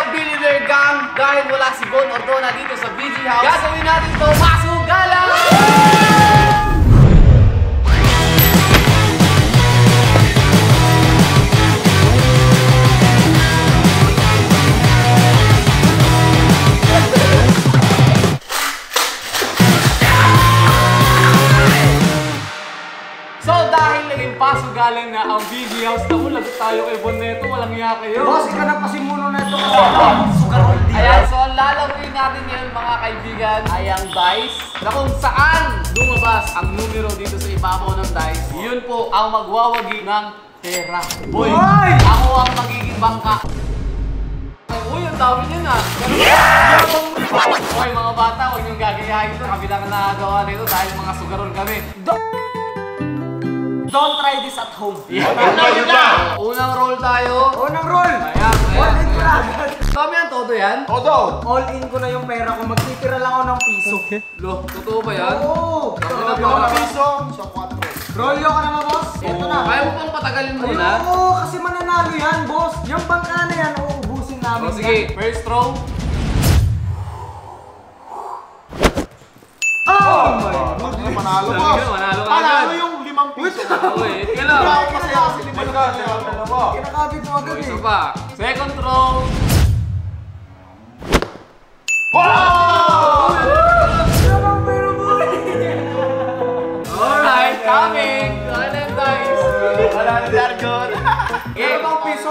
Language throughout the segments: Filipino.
Billionaire Gang, dahil wala si Bon Ordona dito sa BG House, gagawin natin to masugalan! Pasugalan na ang BG House. Naku, lagot tayo kay Bon Neto. Walang iya kayo. Boss, ikaw na pasimuno na ito kasi sugarol din. Ayan, so ang lalaroin natin ngayon mga kaibigan ay ang dice na kung saan lumabas ang numero dito sa ibabaw ng dice. Yun po ang magwawagi ng pera. Boy, ako ang magiging bangka. Uy, ang dami niyan ah. Hoy mga bata, huwag niyong gagayahin ito. Kami lang nakagawa nito dahil mga sugarol kami. Don't try this at home. Unang roll tayo. Unang roll. Ayan, All in ko na. Kami yan, todo yan? Todo. All in ko na yung pera ko. Magtitira lang ako ng piso. Lo, totoo ba yan? Oo. Yung piso sa 4. Rolyo ka naman, boss. Ito na. Kaya mo pang patagalin muna? Oo, kasi mananalo yan, boss. Yung bangka na yan, uubusin namin. O sige, first throw. Oh my God. Manalo, boss. Manalo ka Panalo agad. yung 5 piso. Uy, ito lang. Masaya kasi 5 piso. Kinakabit mo agad Isa eh. pa. Second throw. Wow! Alright, coming. Ano yung dice? Wala na Dargon. Itong piso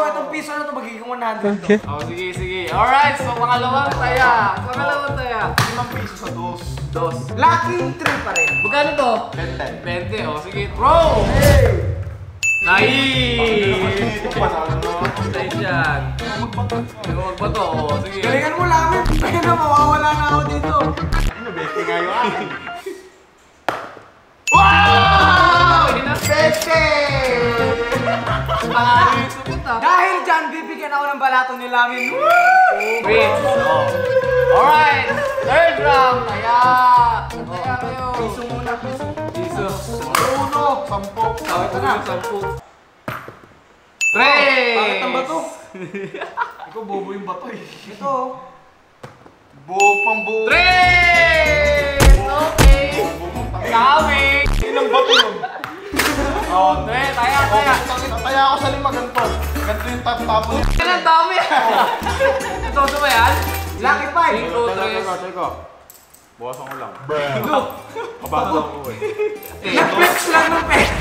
na ito magiging 100 to. O sige, sige. Alright, so pangalawang taya. Pangalawang taya. 5 piso sa 2. Dos. Lucky 3 pa rin. Magkano to? 10. 20. O sige, throw. Hey! Nice! Panalo na. Nice yan. Magbato. O sige. Galingan mo lang, pero mawawala na ako dito. Ano, Becky nga yung akin. Wow! Becky! Panalo yung supot ah. Dahil dyan, bibigyan ako ng balato ni Lamin. Wait. Alright. Third round. Taya. Taya kayo. Piso muna, piso. Piso. 1, 10. Oh, ito na. 10. Bakit ang bato? Ikaw bobo yung bato eh. Ito. Buo pang buo. 3! Okay. Coming. Ilang bato yun? Oh, 3. Taya, taya. Nataya ako sa 5 ganito. Ganito yung top-top. Yan ang dami. Ito ba yan? Lucky 5. 5, 2, 3. Teka. Buwasan ko lang. Kabago ako eh. Nag-flex lang ng pera.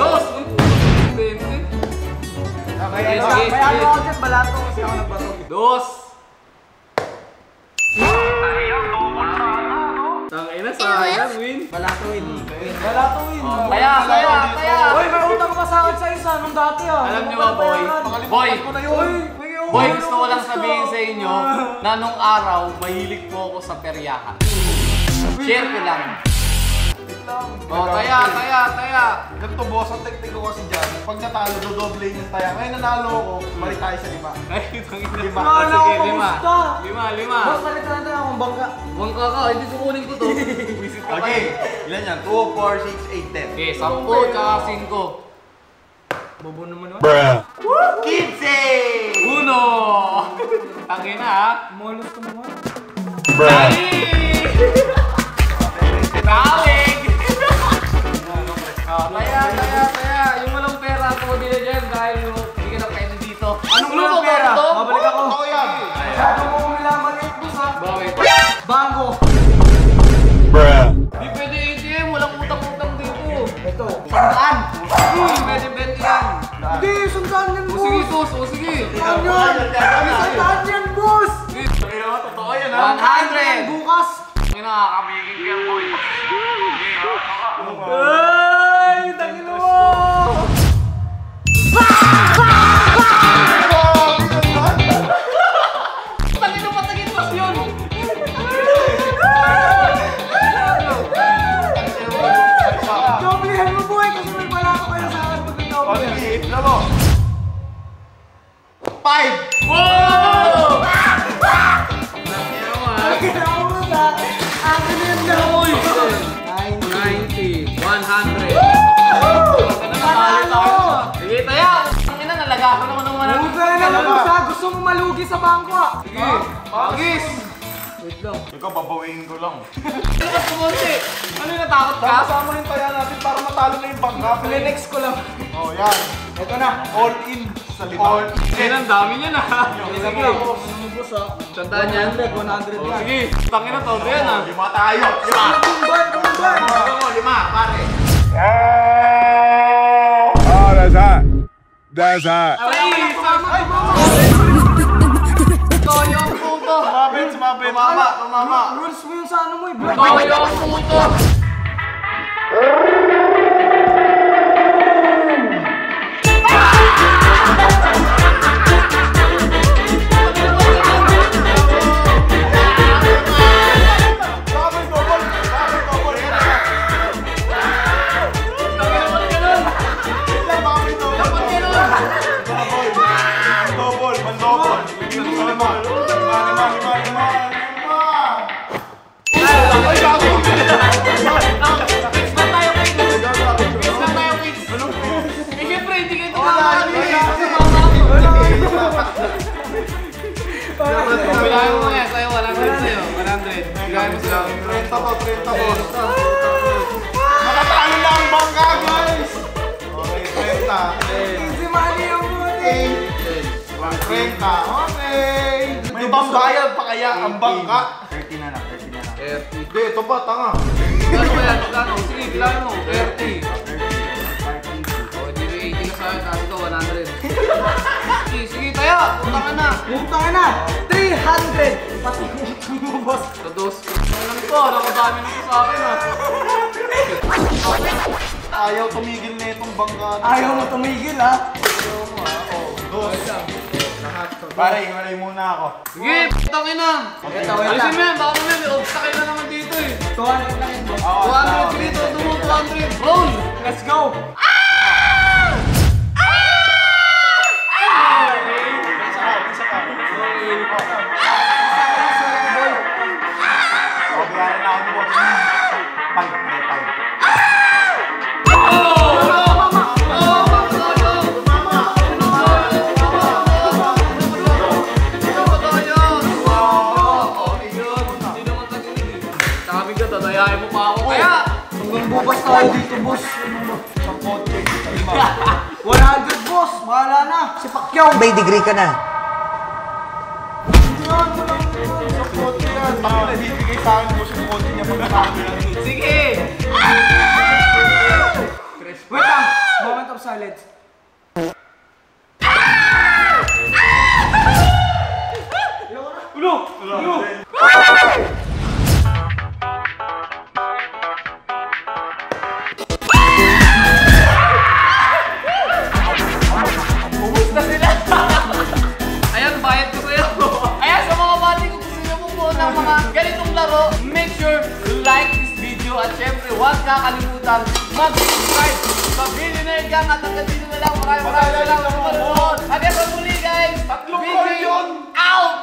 Dos! May ano ako dyan, balato kasi ako nagbato. Dos! Tangina, sayang, win. Balato win. Balato win. Taya, taya, taya! Uy, may utang pa sa akin sa isa nung dati ah. Alam niyo ba, boy? Boy! Boy, gusto ko lang sabihin sa inyo na nung araw, mahilig po ako sa peryahan. Share ko lang. Oh, taya, taya, taya! Ganito boss, ang teknik ko kasi dyan. Pag natalo, dodoble yung taya. Ngayon nanalo ako, balik tayo sa 5. Ay, tangina. Lima. Wala Sige, ako, 5. kamusta? 5. Boss, palitan natin akong bangka. Bangka ka, hindi kukunin ko to. Visit ka pa. Okay, ilan yan? 2, 4, 6, 8, 10. Okay, 10 tsaka 5. Bobo naman naman. 15! Uno! Tangina ha? Molos ko naman. Dali! Kalig! Taya, taya, taya! Yung walang pera, ako nila dyan dahil hindi ka na pwede dito. Anong walang pera? Babalik ako. Ako yan! Masyado mo umilaman eh, boss ha. Bakit? Bango. Hindi pwede ATM, walang utang-utang dito. Ito, sandaan. Hindi pwede bet yan. Hindi, sandaan yan, O boss. sige, sus, o sige. Sandaan yan. Sandaan yan, boss. Totoo yan ha? 100! Bukas. May nakakabigin ka, boy. Ay, tangin mo. Tangin mo, patagin mo yun! Doblehan mo, boy, kasi may balato kayo sa akin pag nag-doble. Sige, ilan mo? 5! Wow! Kailangan mo sa akin yun na. Uy! 90, 100. Sige, taya! Ang ina, nalaga ko naman ng 100. Tangin na boss ha, gusto mo malugi sa bangko ha. Sige, Agis! Wait lang. Ikaw, babawiin ko lang. Ano ka pumunti? Ano yung natakot ka? Kasama yung taya natin para matalo na yung bangka. Next ko lang. Oh, yan. Ito na. All in sa limang. Sige, ang dami niya na. Sige. Boss ha. Tandaan yan. 100 Oh, yan. sige, tangin na to. Yan ah. Lima tayo. Lima. Bumban. Lima, pare. Oh, that's hot. That's hot. Ay, Ay, mama. Toyo ang puto. Sumabit. Tumama. Rules mo yung sa ano mo eh. Black. Toyo ang puto. Bakit double? Bakit double? Tangin naman ganun. Bakit double? Dapat ganun. Double. Lima. Ay, bago. Fix na tayo, Fix. Fix na tayo, Fix. Eh, syempre, hindi kayo tumakaan eh. Bilahin mo yan, sa'yo, 100 sa'yo. 100. Bilahin mo sa'yo. 30 po. Nakatalo na ang bangka, guys! Okay, 30. Easy money yung money. 30. Okay. May pambayad pa kaya ang bangka? 30 na lang. Hindi, ito pa, tanga. Ano ba yan? Magkano? Sige, bilahin mo. 30. O, di ba 80 ka sa'yo, tapos ito, 100. Sige, tayo. Punta ka na. Puta na. 300. Pati mo boss. Sa dos. Alam ko, nakadami na ko sa akin ah. Ayaw tumigil na itong bangka. Ayaw mo tumigil ha. Dos. Pare, iwalay muna ako. Sige, tangin na. Wait lang. Alisin mo yan, baka mamaya may obstacle na naman dito eh. 200 lang yun boss. 200 dito, dumo 200. Roll! Let's go. Pabiyaran na ako ni boss. 5. Tadayain mo pa ako. Kaya! Hanggang bukas tayo dito boss. Sa kotse. 100 boss. Bahala na. Si Pacquiao. May degree ka na. Sa kotse yan. Bakit nabibigay sa akin boss yung kotse niya pag nakakami lang. Sige! Wait lang. Moment of silence. Ubus na sila! Ayan, bayad ko sa'yo. Ayan, sa mga bati kung gusto nyo po ng mga ganitong laro, make sure to like this video at syempre huwag kakalimutan mag-subscribe sa Billionaire Gang at hanggang dito na lang. Maraming salamat sa panonood. Hanggang sa muli guys! Tatlong BJ call yun! out!